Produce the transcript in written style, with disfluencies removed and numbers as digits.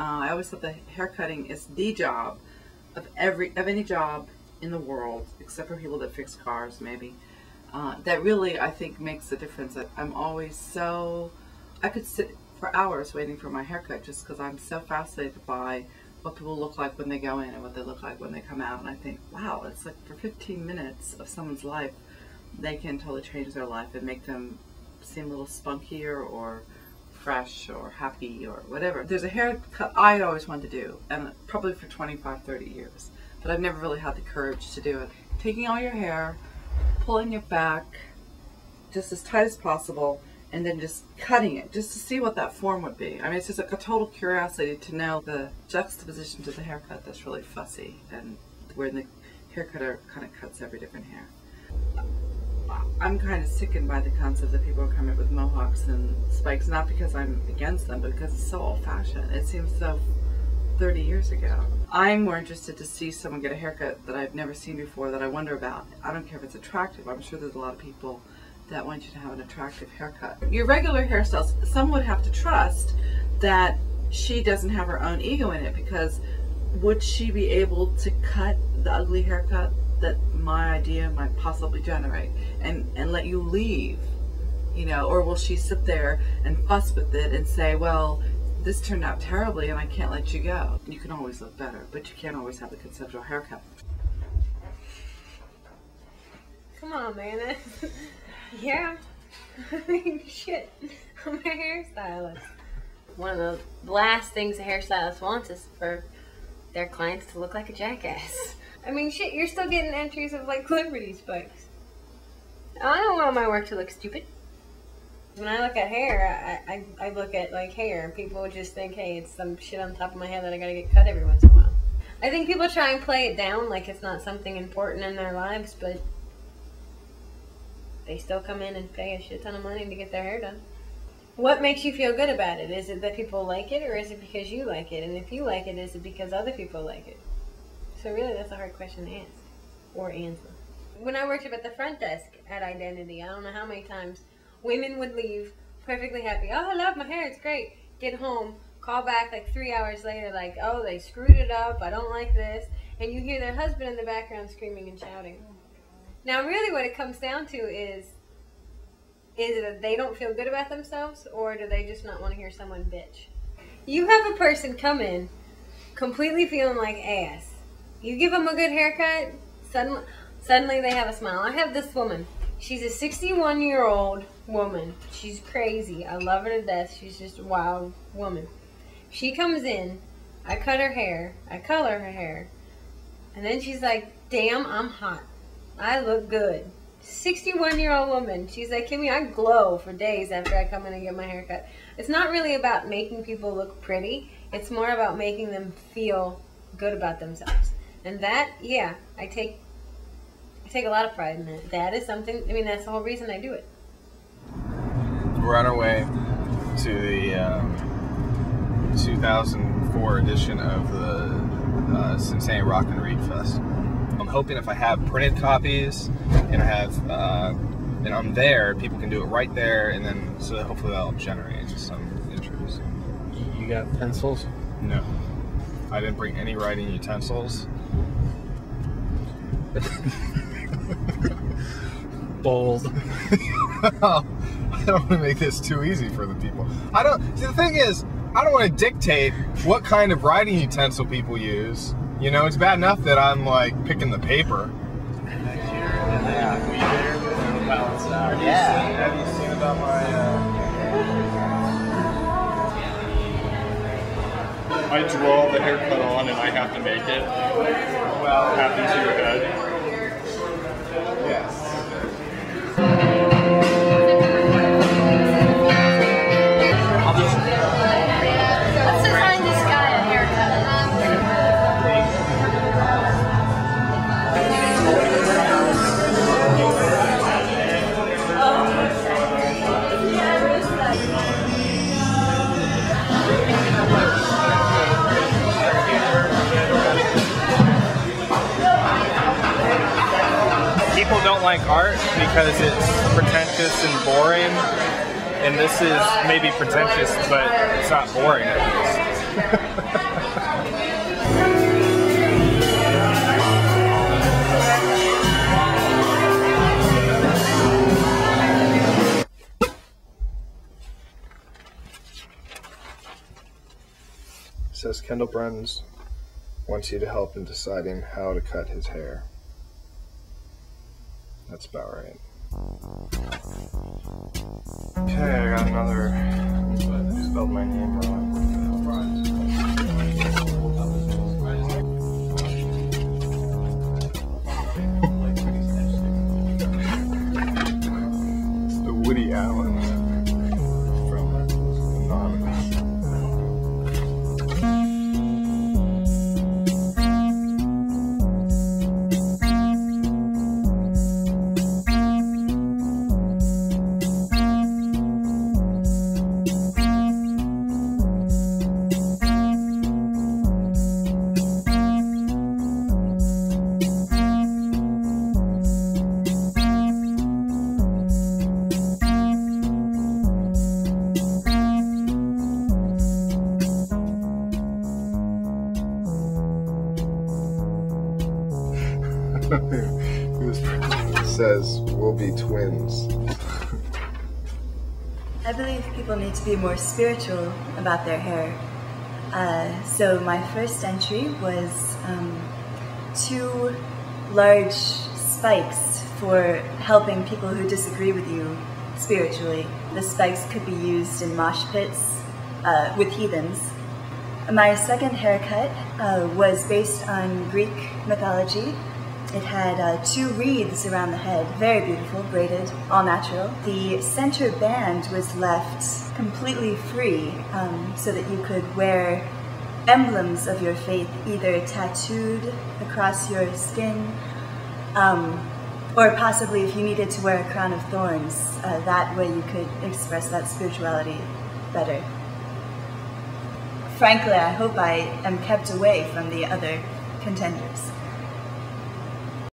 I always thought that haircutting is the job of any job in the world, except for people that fix cars, maybe. That really, I think, makes the difference. I'm always so, I could sit for hours waiting for my haircut just because I'm so fascinated by what people look like when they go in and what they look like when they come out. And I think, wow, it's like for 15 minutes of someone's life, they can totally change their life and make them seem a little spunkier or fresh or happy or whatever. There's a haircut I always wanted to do, and probably for 25, 30 years, but I've never really had the courage to do it. Taking all your hair, pulling it back just as tight as possible, and then just cutting it just to see what that form would be. I mean, it's just like a total curiosity to know the juxtaposition to the haircut that's really fussy, and where the haircutter kind of cuts every different hair. I'm kind of sickened by the concept that people are coming up with mohawks and spikes, not because I'm against them, but because it's so old-fashioned. It seems so 30 years ago. I'm more interested to see someone get a haircut that I've never seen before, that I wonder about. I don't care if it's attractive. I'm sure there's a lot of people that want you to have an attractive haircut. Your regular hairstyles, some would have to trust that she doesn't have her own ego in it, because would she be able to cut the ugly haircut that my idea might possibly generate and let you leave, you know? Or will she sit there and fuss with it and say, well, this turned out terribly and I can't let you go? You can always look better, but you can't always have the conceptual haircut. Come on, man. Yeah. I mean, shit. I'm a hairstylist. One of the last things a hairstylist wants is for their clients to look like a jackass. I mean, shit, you're still getting entries of, like, Liberty spikes. I don't want my work to look stupid. When I look at hair, I look at, like, hair. People just think, hey, it's some shit on top of my head that I gotta get cut every once in a while. I think people try and play it down like it's not something important in their lives, but they still come in and pay a shit ton of money to get their hair done. What makes you feel good about it? Is it that people like it, or is it because you like it? And if you like it, is it because other people like it? So really, that's a hard question to ask, or answer. When I worked up at the front desk at Identity, I don't know how many times women would leave perfectly happy. Oh, I love my hair, it's great. Get home, call back like 3 hours later, like, oh, they screwed it up, I don't like this. And you hear their husband in the background screaming and shouting. Now, really what it comes down to is it that they don't feel good about themselves, or do they just not want to hear someone bitch? You have a person come in completely feeling like ass. You give them a good haircut, suddenly they have a smile. I have this woman. She's a 61-year-old woman. She's crazy. I love her to death. She's just a wild woman. She comes in, I cut her hair, I color her hair, and then she's like, damn, I'm hot. I look good. 61-year-old woman. She's like, Kimmy, I glow for days after I come in and get my hair cut. It's not really about making people look pretty. It's more about making them feel good about themselves. And that, yeah, I take a lot of pride in that. That is something, I mean, that's the whole reason I do it. We're on our way to the 2004 edition of the Cincinnati Rock and Read Fest. I'm hoping if I have printed copies and I have, and I'm there, people can do it right there, and then so hopefully that'll generate some interest. You got pencils? No. I didn't bring any writing utensils. Bold. I don't want to make this too easy for the people. See, the thing is, I don't want to dictate what kind of writing utensil people use. You know, it's bad enough that I'm like picking the paper. Have you seen about my? I draw the haircut on and I have to make it happen to your head. Yes. Let's design this guy a haircut. People don't like art because it's pretentious and boring, and this is maybe pretentious, but it's not boring at least. says Kendall Bruns wants you to help in deciding how to cut his hair. That's about right. Okay, I got another. I spelled my name wrong. It's the Woody Allen from Anonymous. It says we'll be twins. I believe people need to be more spiritual about their hair. So my first entry was 2 large spikes for helping people who disagree with you spiritually. The spikes could be used in mosh pits with heathens. My second haircut was based on Greek mythology. It had 2 wreaths around the head, very beautiful, braided, all natural. The center band was left completely free so that you could wear emblems of your faith either tattooed across your skin or possibly if you needed to wear a crown of thorns, that way you could express that spirituality better. Frankly, I hope I am kept away from the other contenders.